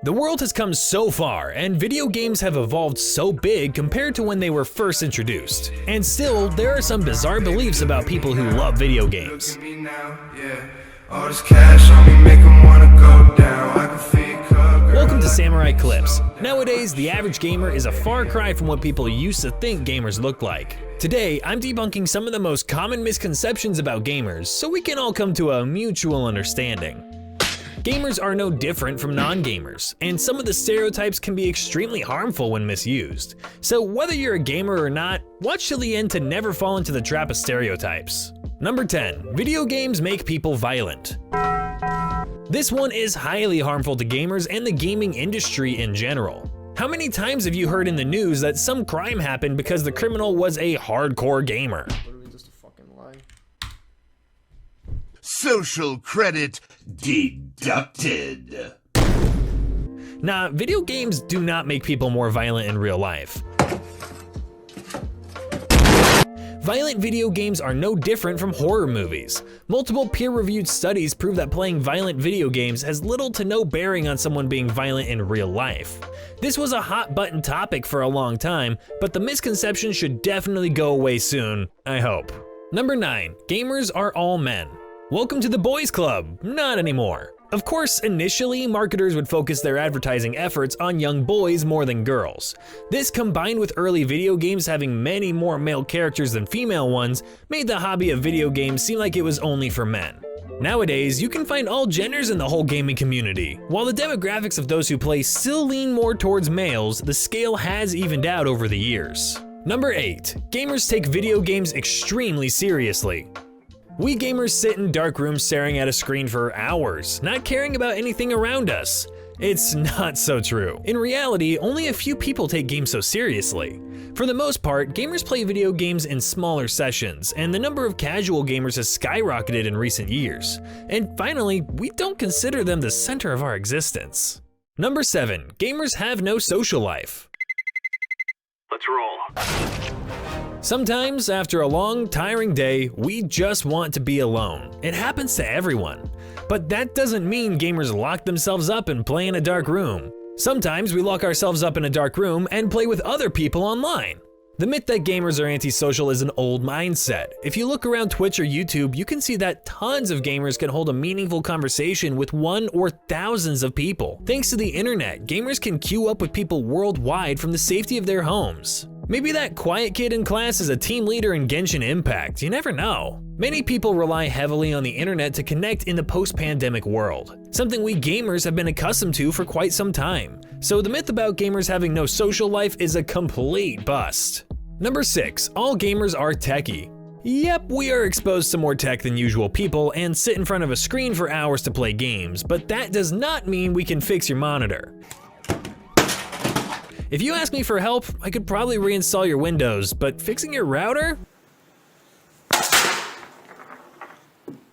The world has come so far, and video games have evolved so big compared to when they were first introduced. And still, there are some bizarre beliefs about people who love video games. Welcome to Samurai Clips. Nowadays, the average gamer is a far cry from what people used to think gamers looked like. Today, I'm debunking some of the most common misconceptions about gamers so we can all come to a mutual understanding. Gamers are no different from non-gamers, and some of the stereotypes can be extremely harmful when misused. So whether you're a gamer or not, watch till the end to never fall into the trap of stereotypes. Number 10, video games make people violent. This one is highly harmful to gamers and the gaming industry in general. How many times have you heard in the news that some crime happened because the criminal was a hardcore gamer? Social credit deducted. Nah, video games do not make people more violent in real life. Violent video games are no different from horror movies. Multiple peer-reviewed studies prove that playing violent video games has little to no bearing on someone being violent in real life. This was a hot-button topic for a long time, but the misconception should definitely go away soon, I hope. Number 9, gamers are all men. Welcome to the boys club, not anymore. Of course, initially, marketers would focus their advertising efforts on young boys more than girls. This, combined with early video games having many more male characters than female ones, made the hobby of video games seem like it was only for men. Nowadays, you can find all genders in the whole gaming community. While the demographics of those who play still lean more towards males, the scale has evened out over the years. Number 8, gamers take video games extremely seriously. We gamers sit in dark rooms staring at a screen for hours, not caring about anything around us. It's not so true. In reality, only a few people take games so seriously. For the most part, gamers play video games in smaller sessions, and the number of casual gamers has skyrocketed in recent years. And finally, we don't consider them the center of our existence. Number 7, gamers have no social life. Let's roll. Sometimes, after a long, tiring day, we just want to be alone. It happens to everyone. But that doesn't mean gamers lock themselves up and play in a dark room. Sometimes we lock ourselves up in a dark room and play with other people online. The myth that gamers are antisocial is an old mindset. If you look around Twitch or YouTube, you can see that tons of gamers can hold a meaningful conversation with one or thousands of people. Thanks to the internet, gamers can queue up with people worldwide from the safety of their homes. Maybe that quiet kid in class is a team leader in Genshin Impact, you never know. Many people rely heavily on the internet to connect in the post-pandemic world, something we gamers have been accustomed to for quite some time. So the myth about gamers having no social life is a complete bust. Number 6, all gamers are techie. Yep, we are exposed to more tech than usual people and sit in front of a screen for hours to play games, but that does not mean we can fix your monitor. If you ask me for help, I could probably reinstall your Windows, but fixing your router?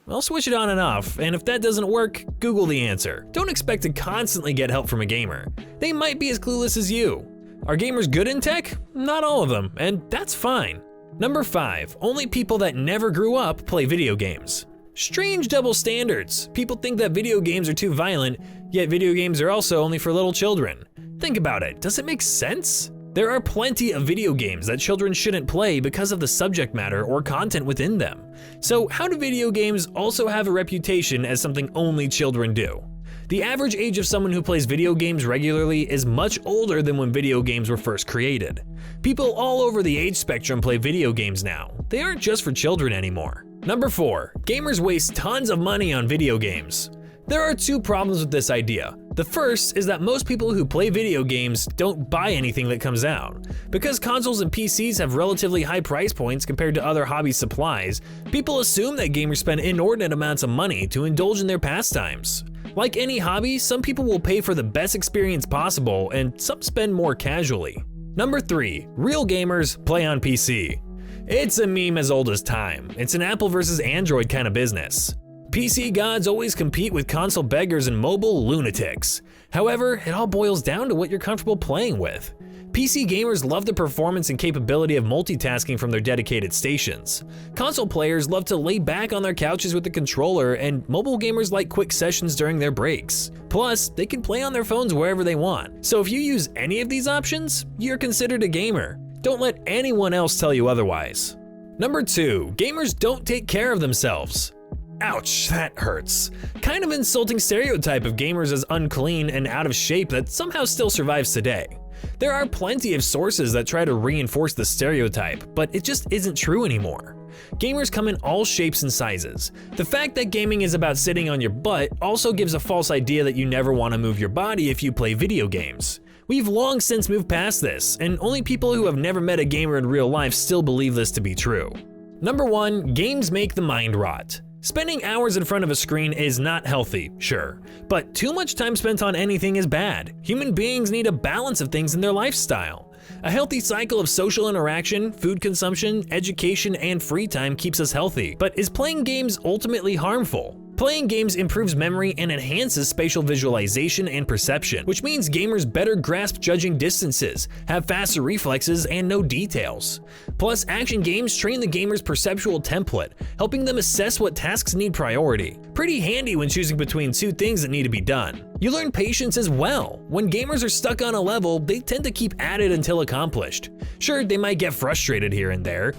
I'll switch it on and off, and if that doesn't work, Google the answer. Don't expect to constantly get help from a gamer. They might be as clueless as you. Are gamers good in tech? Not all of them, and that's fine. Number 5, only people that never grew up play video games. Strange double standards. People think that video games are too violent, yet video games are also only for little children. Think about it, does it make sense? There are plenty of video games that children shouldn't play because of the subject matter or content within them. So how do video games also have a reputation as something only children do? The average age of someone who plays video games regularly is much older than when video games were first created. People all over the age spectrum play video games now. They aren't just for children anymore. Number 4, gamers waste tons of money on video games. There are 2 problems with this idea. The first is that most people who play video games don't buy anything that comes out. Because consoles and PCs have relatively high price points compared to other hobby supplies, people assume that gamers spend inordinate amounts of money to indulge in their pastimes. Like any hobby, some people will pay for the best experience possible, and some spend more casually. Number 3, real gamers play on PC. It's a meme as old as time. It's an Apple versus Android kind of business. PC gods always compete with console beggars and mobile lunatics. However, it all boils down to what you're comfortable playing with. PC gamers love the performance and capability of multitasking from their dedicated stations. Console players love to lay back on their couches with the controller, and mobile gamers like quick sessions during their breaks. Plus, they can play on their phones wherever they want. So if you use any of these options, you're considered a gamer. Don't let anyone else tell you otherwise. Number 2, gamers don't take care of themselves. Ouch, that hurts. Kind of insulting stereotype of gamers as unclean and out of shape that somehow still survives today. There are plenty of sources that try to reinforce the stereotype, but it just isn't true anymore. Gamers come in all shapes and sizes. The fact that gaming is about sitting on your butt also gives a false idea that you never want to move your body if you play video games. We've long since moved past this, and only people who have never met a gamer in real life still believe this to be true. Number 1, games make the mind rot. Spending hours in front of a screen is not healthy, sure, but too much time spent on anything is bad. Human beings need a balance of things in their lifestyle. A healthy cycle of social interaction, food consumption, education, and free time keeps us healthy, but is playing games ultimately harmful? Playing games improves memory and enhances spatial visualization and perception, which means gamers better grasp judging distances, have faster reflexes, and know details. Plus, action games train the gamer's perceptual template, helping them assess what tasks need priority. Pretty handy when choosing between two things that need to be done. You learn patience as well. When gamers are stuck on a level, they tend to keep at it until accomplished. Sure, they might get frustrated here and there,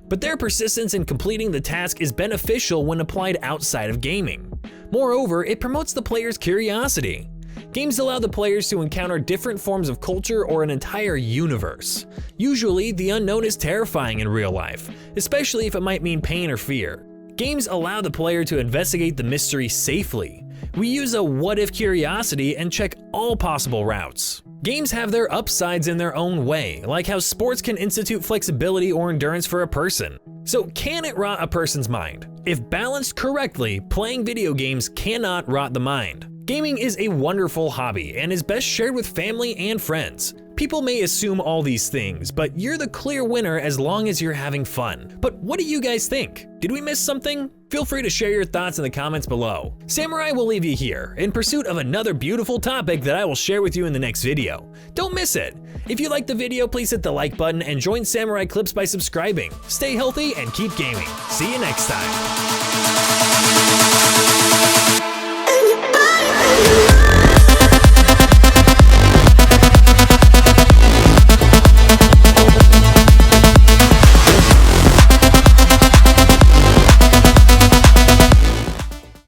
but their persistence in completing the task is beneficial when applied outside of gaming. Moreover, it promotes the player's curiosity. Games allow the players to encounter different forms of culture or an entire universe. Usually, the unknown is terrifying in real life, especially if it might mean pain or fear. Games allow the player to investigate the mystery safely. We use a what-if curiosity and check all possible routes. Games have their upsides in their own way, like how sports can institute flexibility or endurance for a person. So can it rot a person's mind? If balanced correctly, playing video games cannot rot the mind. Gaming is a wonderful hobby and is best shared with family and friends. People may assume all these things, but you're the clear winner as long as you're having fun. But what do you guys think? Did we miss something? Feel free to share your thoughts in the comments below. Samurai will leave you here in pursuit of another beautiful topic that I will share with you in the next video. Don't miss it. If you liked the video, please hit the like button and join Samurai Clips by subscribing. Stay healthy and keep gaming. See you next time.